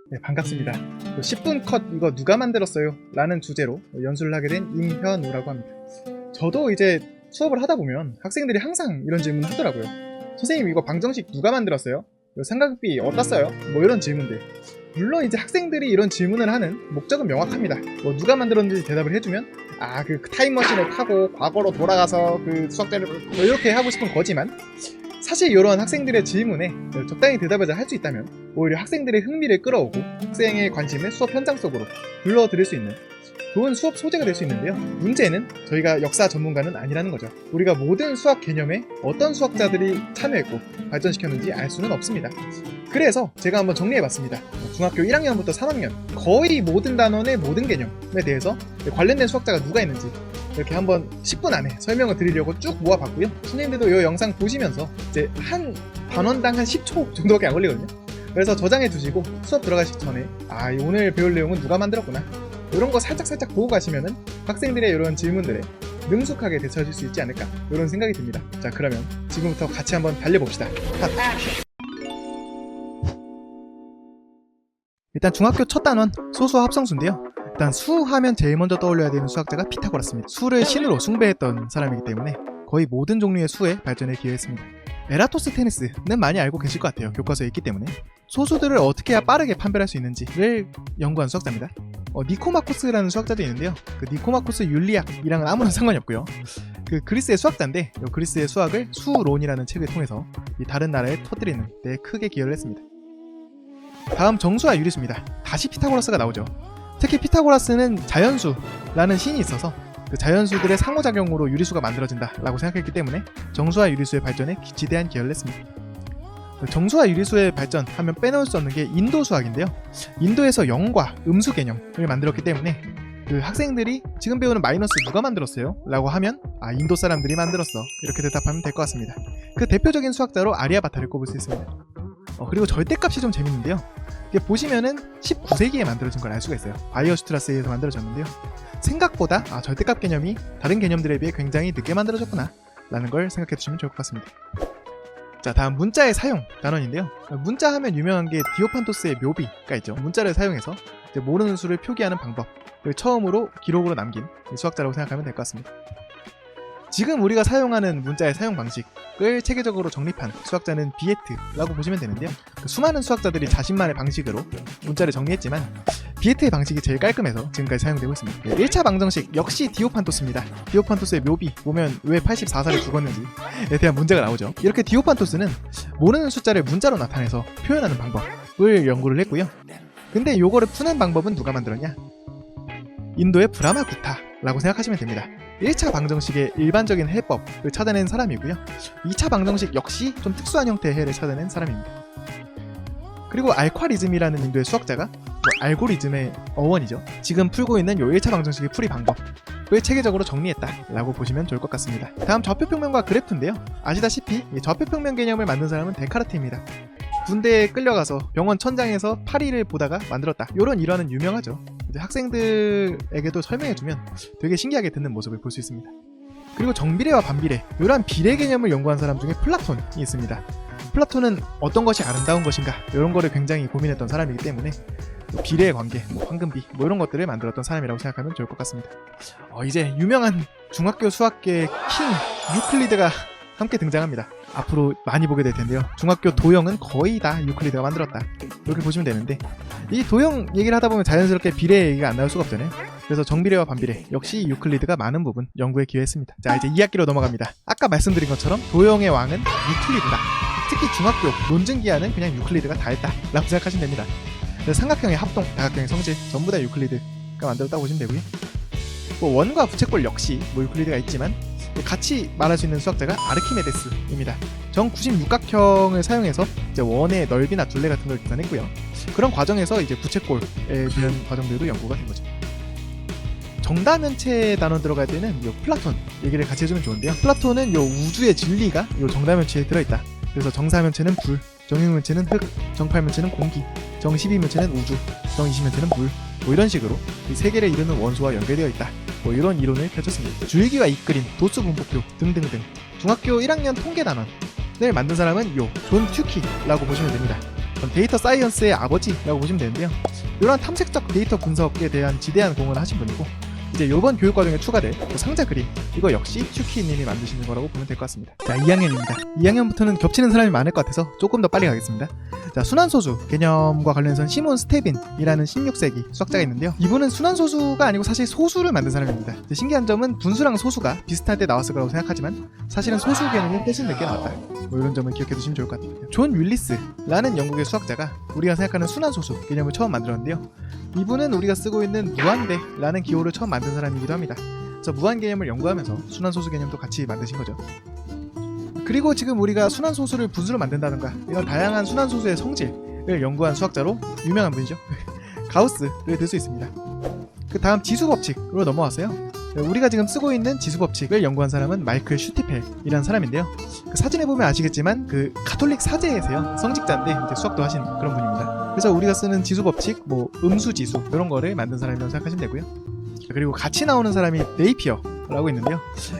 네, 반갑습니다. 10분 컷 이거 누가 만들었어요? 라는 주제로 연수를 하게 된 임현우라고 합니다. 저도 이제 수업을 하다 보면 학생들이 항상 이런 질문을 하더라고요. 선생님 이거 방정식 누가 만들었어요? 이거 삼각비 어디다 써요? 뭐 이런 질문들. 물론 이제 학생들이 이런 질문을 하는 목적은 명확합니다. 뭐 누가 만들었는지 대답을 해주면 그 타임머신을 타고 과거로 돌아가서 그 수학자를 뭐 이렇게 하고 싶은 거지만 사실 이런 학생들의 질문에 적당히 대답을 잘 할 수 있다면 오히려 학생들의 흥미를 끌어오고 학생의 관심을 수업 현장 속으로 불러들일 수 있는 좋은 수업 소재가 될 수 있는데요. 문제는 저희가 역사 전문가는 아니라는 거죠. 우리가 모든 수학 개념에 어떤 수학자들이 참여했고 발전시켰는지 알 수는 없습니다. 그래서 제가 한번 정리해봤습니다. 중학교 1학년부터 3학년 거의 모든 단원의 모든 개념에 대해서 관련된 수학자가 누가 있는지 이렇게 한번 10분 안에 설명을 드리려고 쭉 모아봤고요. 선생님들도 이 영상 보시면서 이제 한 단원당 한 10초 정도밖에 안 걸리거든요. 그래서 저장해 두시고 수업 들어가시기 전에 오늘 배울 내용은 누가 만들었구나 이런 거 살짝 보고 가시면은 학생들의 이런 질문들에 능숙하게 대처하실 수 있지 않을까 이런 생각이 듭니다. 자, 그러면 지금부터 같이 한번 달려봅시다. 일단 중학교 첫 단원 소수와 합성수인데요. 일단 수 하면 제일 먼저 떠올려야 되는 수학자가 피타고라스입니다. 수를 신으로 숭배했던 사람이기 때문에 거의 모든 종류의 수에 발전에 기여했습니다. 에라토스테네스는 많이 알고 계실 것 같아요. 교과서에 있기 때문에. 소수들을 어떻게 해야 빠르게 판별할 수 있는지를 연구한 수학자입니다. 니코마코스라는 수학자도 있는데요. 그 니코마코스 윤리학이랑은 아무런 상관이 없고요. 그 그리스의 수학자인데 그리스의 수학을 수론이라는 책을 통해서 이 다른 나라에 터뜨리는 데 크게 기여를 했습니다. 다음 정수와 유리수입니다. 다시 피타고라스가 나오죠. 특히 피타고라스는 자연수라는 신이 있어서 그 자연수들의 상호작용으로 유리수가 만들어진다 라고 생각했기 때문에 정수와 유리수의 발전에 지대한 기여를 했습니다. 정수와 유리수의 발전하면 빼놓을 수 없는 게 인도 수학인데요. 인도에서 영과 음수 개념을 만들었기 때문에 그 학생들이 지금 배우는 마이너스 누가 만들었어요? 라고 하면 인도 사람들이 만들었어 이렇게 대답하면 될 것 같습니다. 그 대표적인 수학자로 아리아바타를 꼽을 수 있습니다. 그리고 절대값이 좀 재밌는데요. 이게 보시면은 19세기에 만들어진 걸 알 수가 있어요. 바이어슈트라스에서 만들어졌는데요. 생각보다 절대값 개념이 다른 개념들에 비해 굉장히 늦게 만들어졌구나 라는 걸 생각해 주시면 좋을 것 같습니다. 자, 다음 문자의 사용 단원인데요. 문자 하면 유명한 게 디오판토스의 묘비가 있죠. 문자를 사용해서 이제 모르는 수를 표기하는 방법을 처음으로 기록으로 남긴 수학자라고 생각하면 될 것 같습니다. 지금 우리가 사용하는 문자의 사용 방식을 체계적으로 정립한 수학자는 비에트라고 보시면 되는데요. 수많은 수학자들이 자신만의 방식으로 문자를 정리했지만 비에트의 방식이 제일 깔끔해서 지금까지 사용되고 있습니다. 1차 방정식 역시 디오판토스입니다. 디오판토스의 묘비 보면 왜 84살을 죽었는지에 대한 문제가 나오죠. 이렇게 디오판토스는 모르는 숫자를 문자로 나타내서 표현하는 방법을 연구를 했고요. 근데 요거를 푸는 방법은 누가 만들었냐? 인도의 브라마구타라고 생각하시면 됩니다. 1차 방정식의 일반적인 해법을 찾아낸 사람이고요. 2차 방정식 역시 좀 특수한 형태의 해를 찾아낸 사람입니다. 그리고 알콰리즘이라는 인도의 수학자가 알고리즘의 어원이죠. 지금 풀고 있는 요 1차 방정식의 풀이 방법을 체계적으로 정리했다라고 보시면 좋을 것 같습니다. 다음 좌표평면과 그래프인데요. 아시다시피 좌표평면 개념을 만든 사람은 데카르트입니다. 군대에 끌려가서 병원 천장에서 파리를 보다가 만들었다. 요런 일화는 유명하죠. 이제 학생들에게도 설명해주면 되게 신기하게 듣는 모습을 볼 수 있습니다. 그리고 정비례와 반비례, 이러한 비례 개념을 연구한 사람 중에 플라톤이 있습니다. 플라톤은 어떤 것이 아름다운 것인가 이런 거를 굉장히 고민했던 사람이기 때문에 비례의 관계, 황금비 이런 것들을 만들었던 사람이라고 생각하면 좋을 것 같습니다. 이제 유명한 중학교 수학계의 킹 유클리드가 함께 등장합니다. 앞으로 많이 보게 될 텐데요. 중학교 도형은 거의 다 유클리드가 만들었다 이렇게 보시면 되는데 이 도형 얘기를 하다 보면 자연스럽게 비례 얘기가 안 나올 수가 없잖아요. 그래서 정비례와 반비례 역시 유클리드가 많은 부분 연구에 기여했습니다. 자, 이제 2학기로 넘어갑니다. 아까 말씀드린 것처럼 도형의 왕은 유클리드다. 특히 중학교 논증기하는 그냥 유클리드가 다 했다 라고 생각하시면 됩니다. 그래서 삼각형의 합동, 다각형의 성질 전부 다 유클리드가 만들었다고 보시면 되고요. 원과 부채꼴 역시 유클리드가 있지만 같이 말할 수 있는 수학자가 아르키메데스입니다. 정구심육각형을 사용해서 이제 원의 넓이나 둘레 같은 걸 계산했고요. 그런 과정에서 이제 부채꼴에 대한 과정들도 연구가 된 거죠. 정다면체 단원 들어갈 때는 요 플라톤 얘기를 같이 해주면 좋은데요. 플라톤은 요 우주의 진리가 요 정다면체에 들어있다. 그래서 정사면체는 불, 정육면체는 흙, 정팔면체는 공기, 정12면체는 우주, 정20면체는 물 이런 식으로 이 세 개를 이루는 원소와 연결되어 있다. 이런 이론을 펼쳤습니다. 줄기가 이끌인 도수 분포표 등등등. 중학교 1학년 통계단원을 만든 사람은 존 튜키라고 보시면 됩니다. 데이터 사이언스의 아버지라고 보시면 되는데요. 이런 탐색적 데이터 분석에 대한 지대한 공헌을 하신 분이고, 이제 이번 교육과정에 추가될 상자 그림, 이거 역시 슈키님이 만드시는 거라고 보면 될 것 같습니다. 자, 2학년입니다. 2학년부터는 겹치는 사람이 많을 것 같아서 조금 더 빨리 가겠습니다. 자, 순환소수 개념과 관련해서는 시몬 스테빈이라는 16세기 수학자가 있는데요. 이분은 순환소수가 아니고 사실 소수를 만든 사람입니다. 신기한 점은 분수랑 소수가 비슷할 때 나왔을 거라고 생각하지만 사실은 소수 개념이 훨씬 늦게 나왔다. 뭐 이런 점을 기억해 두시면 좋을 것 같아요. 존 윌리스라는 영국의 수학자가 우리가 생각하는 순환소수 개념을 처음 만들었는데요. 이분은 우리가 쓰고 있는 무한대라는 기호를 처음 만든 사람이기도 합니다. 그래서 무한 개념을 연구하면서 순환소수 개념도 같이 만드신 거죠. 그리고 지금 우리가 순환소수를 분수로 만든다던가 이런 다양한 순환소수의 성질을 연구한 수학자로 유명한 분이죠. 가우스를 들 수 있습니다. 그 다음 지수법칙으로 넘어왔어요. 우리가 지금 쓰고 있는 지수법칙을 연구한 사람은 마이클 슈티펠이라는 사람인데요. 그 사진에 보면 아시겠지만 그 가톨릭 사제에서요, 성직자인데 이제 수학도 하신 그런 분입니다. 그래서 우리가 쓰는 지수법칙, 뭐 음수지수 이런 거를 만든 사람이라고 생각하시면 되고요. 그리고 같이 나오는 사람이 네이피어라고 있는데요.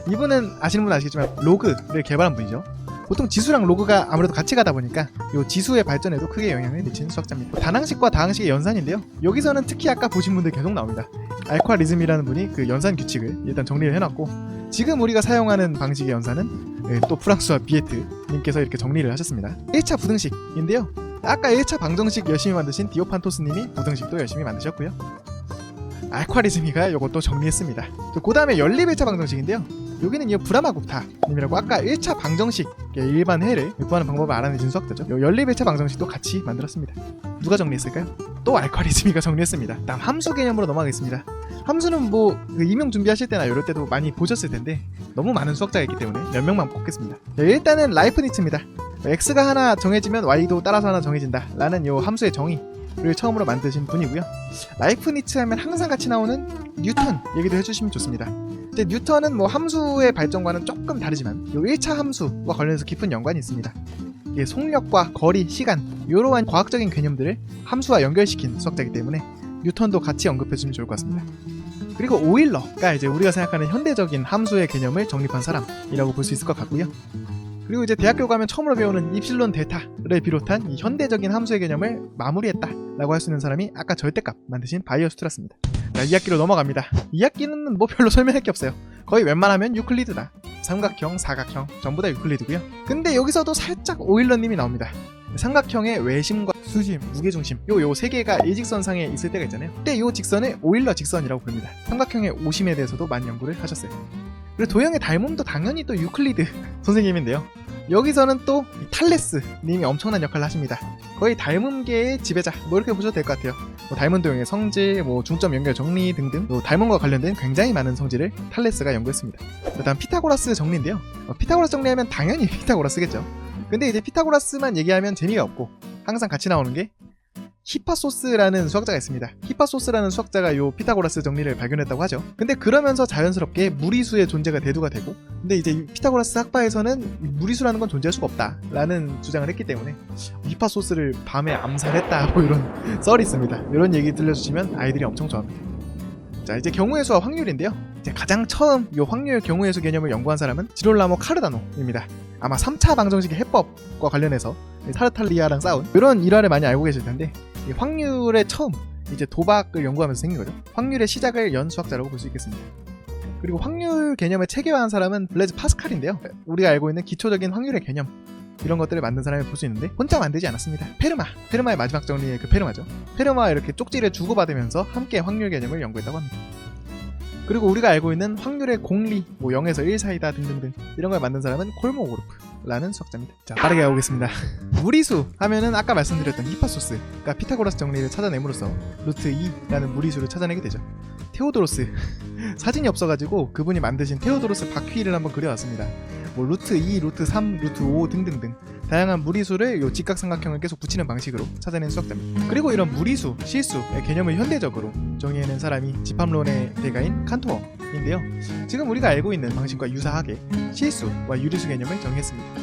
이분은 아시는 분은 아시겠지만 로그를 개발한 분이죠. 보통 지수랑 로그가 아무래도 같이 가다 보니까 이 지수의 발전에도 크게 영향을 미치는 수학자입니다. 단항식과 다항식의 연산인데요. 여기서는 특히 아까 보신 분들 계속 나옵니다. 알콰리즘이라는 분이 그 연산 규칙을 일단 정리를 해놨고, 지금 우리가 사용하는 방식의 연산은 또 프랑스와 비에트 님께서 이렇게 정리를 하셨습니다. 1차 부등식인데요. 아까 1차 방정식 열심히 만드신 디오판토스 님이 부등식도 열심히 만드셨고요. 알콰리즘이가 이것도 정리했습니다. 그 다음에 연립 1차 방정식인데요. 여기는 이 브라마구프타 님이라고 아까 1차 방정식 일반 해를 구하는 방법을 알아내신 수학자죠. 연립 1차 방정식도 같이 만들었습니다. 누가 정리했을까요? 또 알콰리즘이가 정리했습니다. 다음 함수 개념으로 넘어가겠습니다. 함수는 뭐 임용 준비하실 때나 이럴 때도 많이 보셨을 텐데 너무 많은 수학자가 있기 때문에 몇 명만 꼽겠습니다. 일단은 라이프니츠입니다. x가 하나 정해지면 y도 따라서 하나 정해진다 라는 이 함수의 정의를 처음으로 만드신 분이고요. 라이프니츠 하면 항상 같이 나오는 뉴턴 얘기도 해주시면 좋습니다. 근데 뉴턴은 뭐 함수의 발전과는 조금 다르지만 이 1차 함수와 관련해서 깊은 연관이 있습니다. 이게 속력과 거리, 시간 이러한 과학적인 개념들을 함수와 연결시킨 수학자이기 때문에 뉴턴도 같이 언급해주시면 좋을 것 같습니다. 그리고 오일러가 이제 우리가 생각하는 현대적인 함수의 개념을 정립한 사람이라고 볼 수 있을 것 같고요. 그리고 이제 대학교 가면 처음으로 배우는 입실론 델타를 비롯한 이 현대적인 함수의 개념을 마무리했다라고 할 수 있는 사람이 아까 절대값 만드신 바이어스트라스입니다. 자, 2학기로 넘어갑니다. 2학기는 뭐 별로 설명할 게 없어요. 거의 웬만하면 유클리드다. 삼각형, 사각형 전부 다 유클리드고요. 근데 여기서도 살짝 오일러님이 나옵니다. 삼각형의 외심과 수심, 무게중심 요 세 개가 일직선상에 있을 때가 있잖아요. 그때 요 직선을 오일러 직선이라고 부릅니다. 삼각형의 오심에 대해서도 많이 연구를 하셨어요. 그리고 도형의 닮음도 당연히 또 유클리드 선생님인데요. 여기서는 또 탈레스 님이 엄청난 역할을 하십니다. 거의 닮음계의 지배자 뭐 이렇게 보셔도 될 것 같아요. 뭐 닮은 도형의 성질, 뭐 중점 연결 정리 등등 닮음과 관련된 굉장히 많은 성질을 탈레스가 연구했습니다. 그다음 피타고라스 정리인데요. 피타고라스 정리하면 당연히 피타고라스겠죠. 근데 이제 피타고라스만 얘기하면 재미가 없고 항상 같이 나오는 게 히파소스라는 수학자가 있습니다. 히파소스라는 수학자가 요 피타고라스 정리를 발견했다고 하죠. 근데 그러면서 자연스럽게 무리수의 존재가 대두가 되고, 근데 이제 피타고라스 학파에서는 무리수라는 건 존재할 수가 없다 라는 주장을 했기 때문에 히파소스를 밤에 암살했다 뭐 이런 썰이 있습니다. 이런 얘기 들려주시면 아이들이 엄청 좋아합니다. 자, 이제 경우의 수와 확률인데요. 이제 가장 처음 요 확률 경우의 수 개념을 연구한 사람은 지롤라모 카르다노입니다. 아마 3차 방정식의 해법과 관련해서 타르탈리아랑 싸운 이런 일화를 많이 알고 계실 텐데, 이 확률의 처음 이제 도박을 연구하면서 생긴 거죠. 확률의 시작을 연 수학자라고 볼 수 있겠습니다. 그리고 확률 개념을 체계화한 사람은 블레즈 파스칼인데요. 우리가 알고 있는 기초적인 확률의 개념 이런 것들을 만든 사람을 볼 수 있는데 혼자 만들지 않았습니다. 페르마의 마지막 정리의 그 페르마죠. 페르마와 이렇게 쪽지를 주고받으면서 함께 확률 개념을 연구했다고 합니다. 그리고 우리가 알고 있는 확률의 공리, 뭐 0에서 1 사이다 등등등 이런 걸 만든 사람은 콜모고르프라는 수학자입니다. 자, 빠르게 가보겠습니다. 무리수 하면은 아까 말씀드렸던 히파소스가 피타고라스 정리를 찾아냄으로써 루트 2라는 무리수를 찾아내게 되죠. 테오도로스 사진이 없어가지고 그분이 만드신 테오도로스 바퀴를 한번 그려왔습니다. 뭐 루트 2, 루트 3, 루트 5 등등등 다양한 무리수를 요 직각삼각형을 계속 붙이는 방식으로 찾아낸 수학자입니다. 그리고 이런 무리수, 실수의 개념을 현대적으로 정의해낸 사람이 집합론의 대가인 칸토어인데요. 지금 우리가 알고 있는 방식과 유사하게 실수와 유리수 개념을 정의했습니다.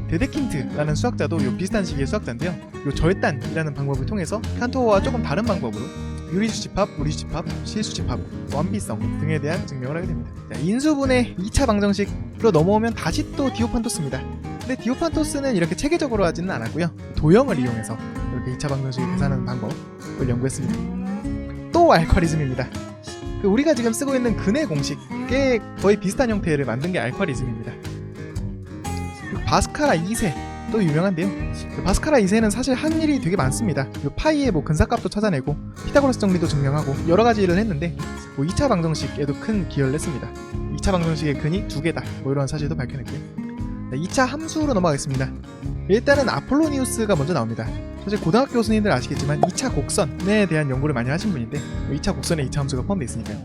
데데킨트라는 수학자도 요 비슷한 시기의 수학자인데요. 요 절단이라는 방법을 통해서 칸토어와 조금 다른 방법으로 유리수 집합, 무리수 집합, 실수 집합, 완비성 등에 대한 증명을 하게 됩니다. 자, 인수분해 2차 방정식으로 넘어오면 다시 또 디오판토스입니다. 근데 디오판토스는 이렇게 체계적으로 하지는 않았고요. 도형을 이용해서 2차 방정식을 계산하는 방법을 연구했습니다. 또 알고리즘입니다. 우리가 지금 쓰고 있는 근의 공식에 거의 비슷한 형태를 만든 게 알고리즘입니다. 바스카라 2세도 유명한데요. 바스카라 2세는 사실 한 일이 되게 많습니다. 파이의 근사값도 찾아내고 피타고라스 정리도 증명하고 여러 가지 일을 했는데 2차 방정식에도 큰 기여를 했습니다. 2차 방정식의 근이 2개다 이런 사실도 밝혀냈고요. 2차 함수로 넘어가겠습니다. 일단은 아폴로니우스가 먼저 나옵니다. 사실 고등학교 교수님들 아시겠지만 2차 곡선에 대한 연구를 많이 하신 분인데 2차 곡선에 2차 함수가 포함되어 있으니까요.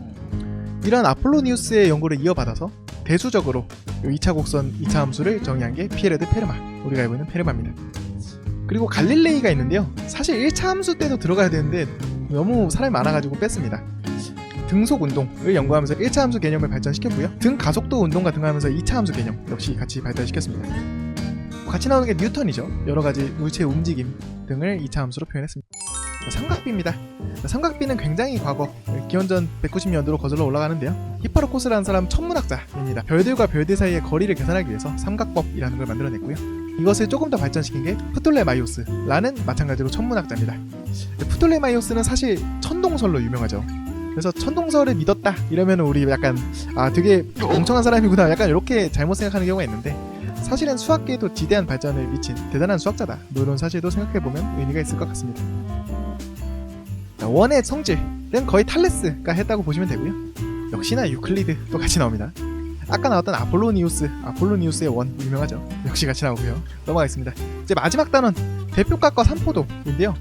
이런 아폴로니우스의 연구를 이어받아서 대수적으로 2차 곡선 2차 함수를 정의한 게 피에르 드 페르마, 우리가 알고 있는 페르마입니다. 그리고 갈릴레이가 있는데요. 사실 1차 함수 때도 들어가야 되는데 너무 사람이 많아가지고 뺐습니다. 등속 운동을 연구하면서 1차 함수 개념을 발전시켰고요. 등 가속도 운동과 등하면서 2차 함수 개념 역시 같이 발달시켰습니다. 같이 나오는 게 뉴턴이죠. 여러가지 물체의 움직임 등을 2차 함수로 표현했습니다. 삼각비입니다. 삼각비는 굉장히 과거 기원전 190년도로 거슬러 올라가는데요. 히파르코스라는 사람 천문학자입니다. 별들과 별들 사이의 거리를 계산하기 위해서 삼각법이라는 걸 만들어냈고요. 이것을 조금 더 발전시킨 게 프톨레마이오스라는 마찬가지로 천문학자입니다. 프톨레마이오스는 사실 천동설로 유명하죠. 그래서 천동설을 믿었다 이러면 우리 약간 되게 멍청한 사람이구나 약간 이렇게 잘못 생각하는 경우가 있는데 사실은 수학계에도 지대한 발전을 미친 대단한 수학자다 이런 사실도 생각해보면 의미가 있을 것 같습니다. 원의 성질은 거의 탈레스가 했다고 보시면 되고요. 역시나 유클리드도 같이 나옵니다. 아까 나왔던 아폴로니우스의 원 유명하죠. 역시 같이 나오고요. 넘어가겠습니다. 이제 마지막 단원 대표값과 산포도인데요.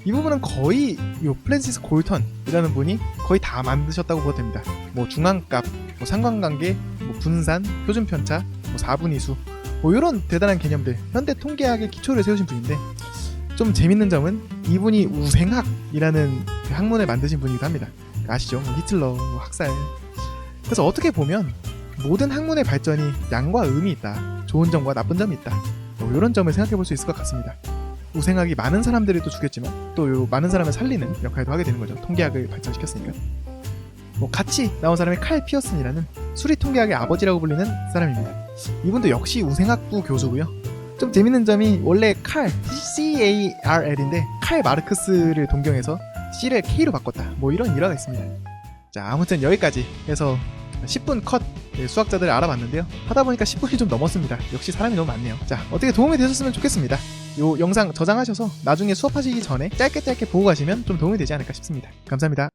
이 부분은 거의 프랜시스 골턴이라는 분이 거의 다 만드셨다고 보도 됩니다. 중앙값, 상관관계, 분산, 표준편차, 4분위수 이런 대단한 개념들, 현대 통계학의 기초를 세우신 분인데 좀 재밌는 점은 이분이 우생학이라는 학문을 만드신 분이기도 합니다. 아시죠? 히틀러, 학살. 그래서 어떻게 보면 모든 학문의 발전이 양과 음이 있다. 좋은 점과 나쁜 점이 있다. 이런 점을 생각해 볼 수 있을 것 같습니다. 우생학이 많은 사람들을 또 죽였지만 또 많은 사람을 살리는 역할도 하게 되는 거죠. 통계학을 발전시켰으니까. 같이 나온 사람이 칼 피어슨이라는 수리 통계학의 아버지라고 불리는 사람입니다. 이분도 역시 우생학부 교수고요. 좀 재밌는 점이 원래 칼, CARL인데 칼 마르크스를 동경해서 C를 K로 바꿨다. 이런 일화가 있습니다. 자, 아무튼 여기까지 해서 10분 컷 수학자들을 알아봤는데요. 하다 보니까 10분이 좀 넘었습니다. 역시 사람이 너무 많네요. 자, 어떻게 도움이 되셨으면 좋겠습니다. 요 영상 저장하셔서 나중에 수업하시기 전에 짧게 보고 가시면 좀 도움이 되지 않을까 싶습니다. 감사합니다.